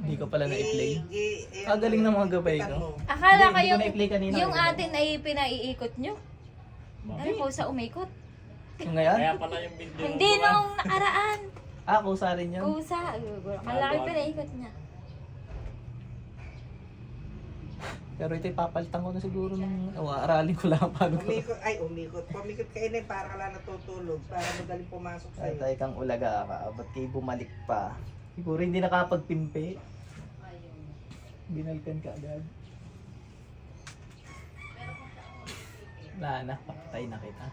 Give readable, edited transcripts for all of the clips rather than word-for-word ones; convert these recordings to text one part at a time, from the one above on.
Hindi ko pala na-i-play. Galing ng mga gabay ko. Akala Hindi kayo, ko na-i-play kanina. yung atin ay pinaiikot nyo? Ano po sa umikot? Yung ngayon? Kaya pala yung video. Hindi nung nakaraan. Kusa rin yun. Kusa. Malaki pinaikot niya. Pero ito papalitan ko na siguro ng aralin ko lang paano ko. Umikot. Pumikot kayo na para ka lang natutulog. Para madaling pumasok sa'yo. Tay kang ulaga ka. Ba't kayo bumalik pa? Siguro hindi nakapagpimpi. Binalikan ka agad. Na, patay na kita.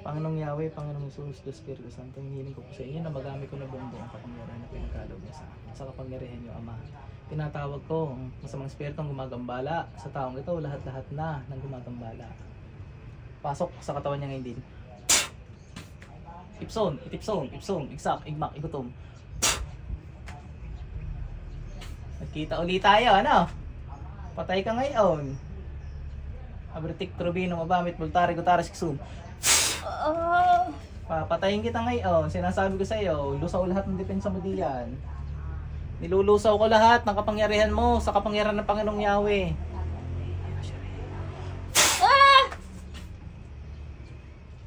Panginoong Yahweh, Panginoong Jesus, Diyos Espiritu Santo, hinihiling ko po sa inyo na magamit ko na buong ang kapangyarihan na pinagkaloob niya sa kapangyarihan niyo, Ama. Tinatawag ko ang masamang espiritong gumagambala sa taong ito, lahat-lahat na ng gumagambala. Pasok sa katawan niya ngayon din. Ipson, igsak, igmak, igutom. Nagkita ulit tayo, ano? Patay ka ngayon. Abritik, Trubino, Mabamit, Bultari, Gutaris, Kisum. Papatayin kita ngayon. Sinasabi ko sa iyo, lusaw lahat ng depensa mo diyan. Nilulusaw ko lahat ng kapangyarihan mo sa kapangyarihan ng Panginoong Yahweh.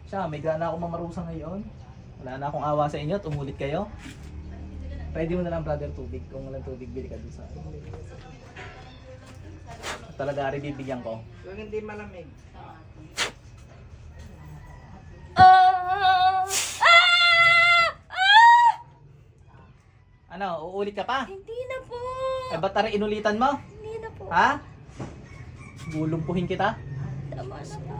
Siya, may gana akong mamarusa ngayon. Wala na akong awa sa inyo at umulit kayo. Pwede mo na lang, brother, tubig. Kung walang tubig, bili ka doon sa akin. Talaga rin bibigyan ko. Kung hindi malamig. Ano, uulit ka pa? Hindi na po. Ba't tara inulitan mo? Hindi na po. Ha? Gulumpuhin kita? Tama na po.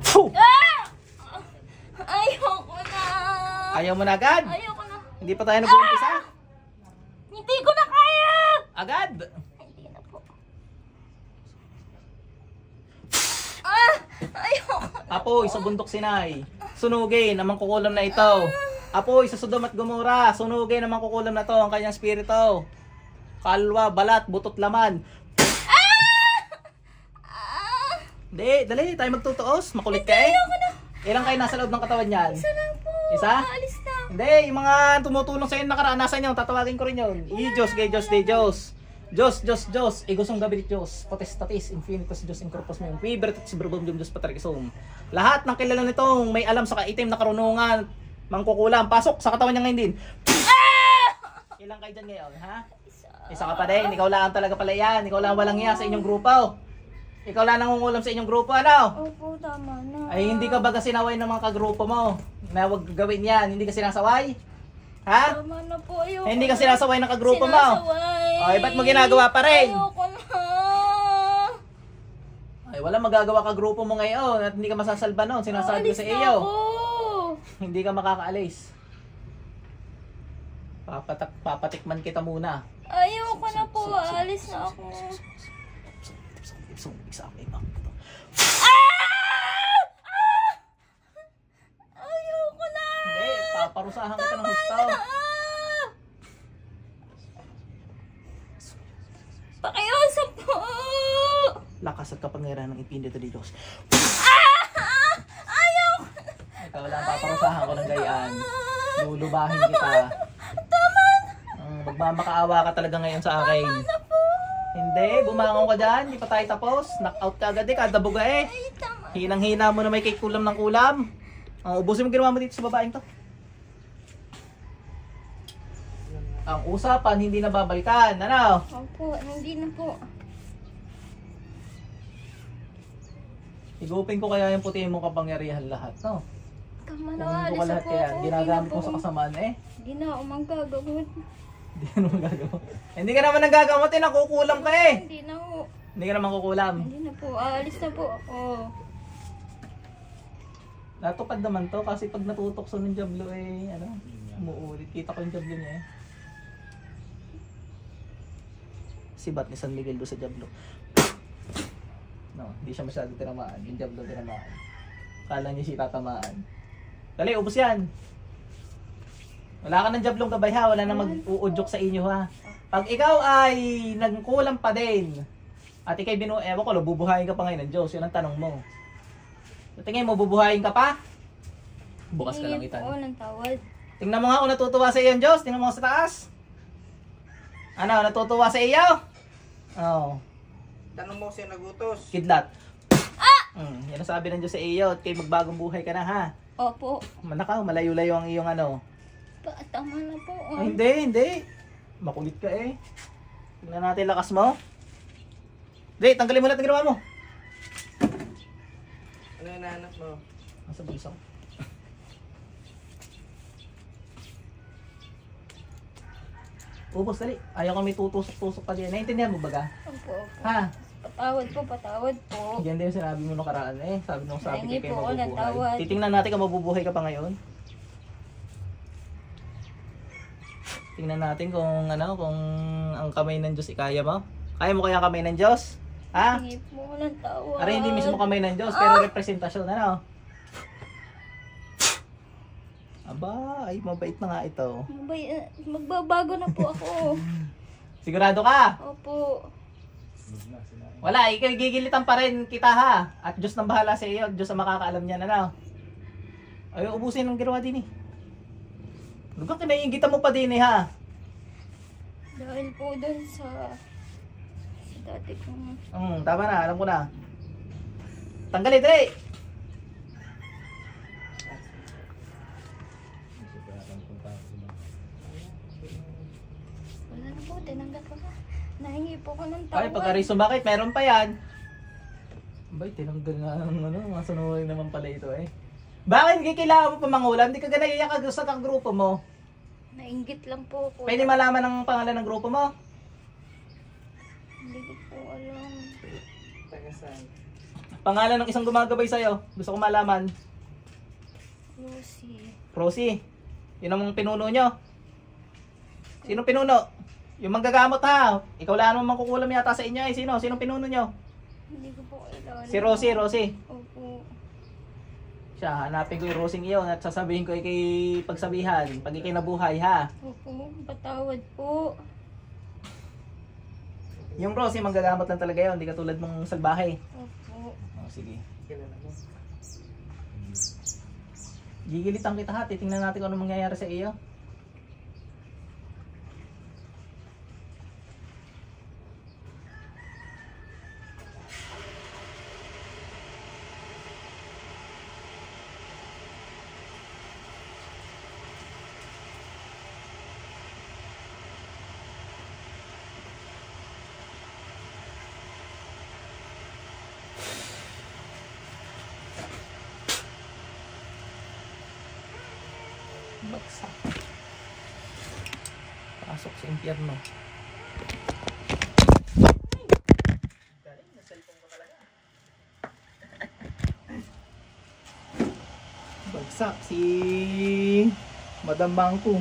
Puh! Ayoko na. Ayaw mo na agad? Ayoko na. Hindi pa tayo nag-uumpisa? Hindi ko na kaya. Agad! Hindi na po. Ayoko. Apoy, sa bundok Sinai. Sunugin ang mangkukulam na ito. Apoy, sa Sodom at Gomora. Sunugin ang mangkukulam na to, ang kanyang spirito. Kalwa, balat, butot, laman. Hindi, dali, tayo magtutuos. Makulit ka eh. Ilang kayo nasa loob ng katawan niyan? Isa lang po. Isa? Alis na. Hindi, yung mga tumutulong sa'yo nakaraan, nasa inyo, tatawagin ko rin yun. Diyos, gay Diyos, de Diyos. Diyos, igusong gabi Diyos, potestatis, infinitus Diyos, incropos mo yung fibretus, verbum Diyos, patrikisum. Lahat ng kilala nitong may alam sa kaitim na karunungan, mangkukulam, pasok sa katawan niya ngayon din. Ilang kayo dyan ngayon, ha? Isa ka pa din, ikaw lang talaga pala yan, ikaw lang walang iya sa inyong grupo. Ikaw lang nangungulam sa inyong grupo, ano? Opo, tama na. Ay, hindi ka baga sinaway ng mga kagrupo mo na huwag gawin yan, hindi ka sinasaway? Ha? Tama na po, ayoko. Hindi ka sinasaway ng kagrupo mo? Sinasaway. Ay, ba't mo ginagawa pa rin? Ayoko na. Ay, wala magagawa ka grupo mo ngayon at hindi ka masasalba noon. Sinasabi ko sa iyo. Hindi ka makakaalis. Papatikman kita muna. Ayoko na po. Alis na ako. Ayoko na. Hindi, paparusahan kita ng husto. Pakiusap po. Lakas at kapangyarihan ng Espiritu de Diyos. Ayoko na. Ikaw lang, paparusahan ko ng gayaan. Lulubahin kita. Tama na. Magmamakaawa ka talaga ngayon sa akin. Tama na po. Hindi, bumangon ka dyan. Hindi pa tayo tapos. Knock-out ka agad eh, kada buga eh. Ay, tama. Hinang-hina mo na may cake kulam ng kulam. Ubusin mo ginawa mo dito sa babaeng to. Ang usapan, hindi na babalikan. Ano? Opo, hindi na po. Higupin ko kaya yung puti mong kapangyarihan lahat, no? Tama na, Kunin ko alis ka na lahat po kaya. ako. Ginagamit mo sa kasamaan eh. Hindi na ako manggagawin. Hindi ka naman gagamot. Hindi ka naman nagagamot eh, nakukulam ka eh. Hindi na po. Hindi ka naman kukulam. Hindi na po. Alis na po ako. Natupad naman to kasi pag natutokso ng jablo eh, ano, umuulit. Kita ko yung jablo niya eh. Sibat ni San Miguel do sa jablo. No, hindi siya masyado tinamaan. Yung jablo tinamaan. Kala niya siya tatamaan. Dali, ubos yan. Wala ka ng jablong gabay ha. Wala na mag-uudyok sa inyo ha. Pag ikaw ay nagkulang pa din at ikay ewan ko, bubuhayin ka pa ngayon ng Diyos. Yun ang tanong mo. Tingin mo, bubuhayin ka pa? Bukas ka lang Hingin itan. po ng tawad. Tingnan mo nga kung natutuwa sa iyo ang Diyos. Tingnan mo sa taas. Ano, natutuwa sa iyo? Oh, Tanong mo siya nagutos. kidlat. Yan ang sabi ng Diyos sa iyo. At kayo magbagong buhay ka na ha. Opo. Manakaw, malayo-layo ang iyong ano. Tama na po. Ay, hindi. Makulit ka eh. Tingnan natin lakas mo. Hindi, tanggalin mo lahat ng ginawa mo. Ano yung nahanap mo? Nasa bulsa ko. Ubos, dali. Ayaw kami tutusok-tusok pa din. Naintindihan mo ba ga? Opo. Ha? Patawad po. Yan din yung sinabi mo nung karaan eh. Sabi Nahingi kayo po ako ng mabubuhay. tawad. Titingnan natin kung mabubuhay ka pa ngayon. Tingnan natin kung kung ang kamay ng Diyos ikaya mo. Kaya mo kaya ang kamay ng Diyos? Ha? Nahingi po ako ng tawad. Aray, hindi mismo kamay ng Diyos, pero representasyon, ano? Aba, ay mabait na nga ito. Magbabago na po ako. Sigurado ka? Opo. Wala, ikaw gigilitan pa rin kita ha. At Diyos nang bahala sa iyo, Diyos ang makakaalam niyan, ano? Ay, ubusin ang ginawa din eh. Lugang kinaingitan mo pa din eh ha. Dahil po dun sa dati kong... Tama na, alam ko na. Tanggalin, dali! Wala na po, tinanggap ko na. Nahingi po ako ng Ay, tawad. pagka-reason bakit? Meron pa yan. Abay, tinanggal nga ng mga sunurin naman pala ito eh. Bakit hindi kailangan mo pa mangulam? Hindi ka ganaiyak ka sa grupo mo. Nainggit lang po ako. Pwede malaman ang pangalan ng grupo mo? Hindi ko po alam. Taga saan? Pangalan ng isang gumagabay sa'yo. Gusto ko malaman. Lucy. Rosie. Yun ang pinuno nyo. Sino pinuno? Yung manggagamot ha. Ikaw lang naman makukulam yata sa inyo eh. Sino? Sinong pinuno nyo? Hindi ko po alam. Si Rosie. Opo. Siya, hanapin ko yung Rosing iyon at sasabihin ko kay pagsabihan. Pag ikay nabuhay ha. Opo. Patawad po. Yung Rosie, manggagamot lang talaga yun. Hindi katulad mong salbahe. Opo. Oh, sige. Kilala mo? Gigilitan kita ha. Titingnan natin kung ano mangyayari sa iyo. Bagsak. Pasok sa impyerno. Galing, na-cellphone ko talaga. Bagsak si Madam Bangko.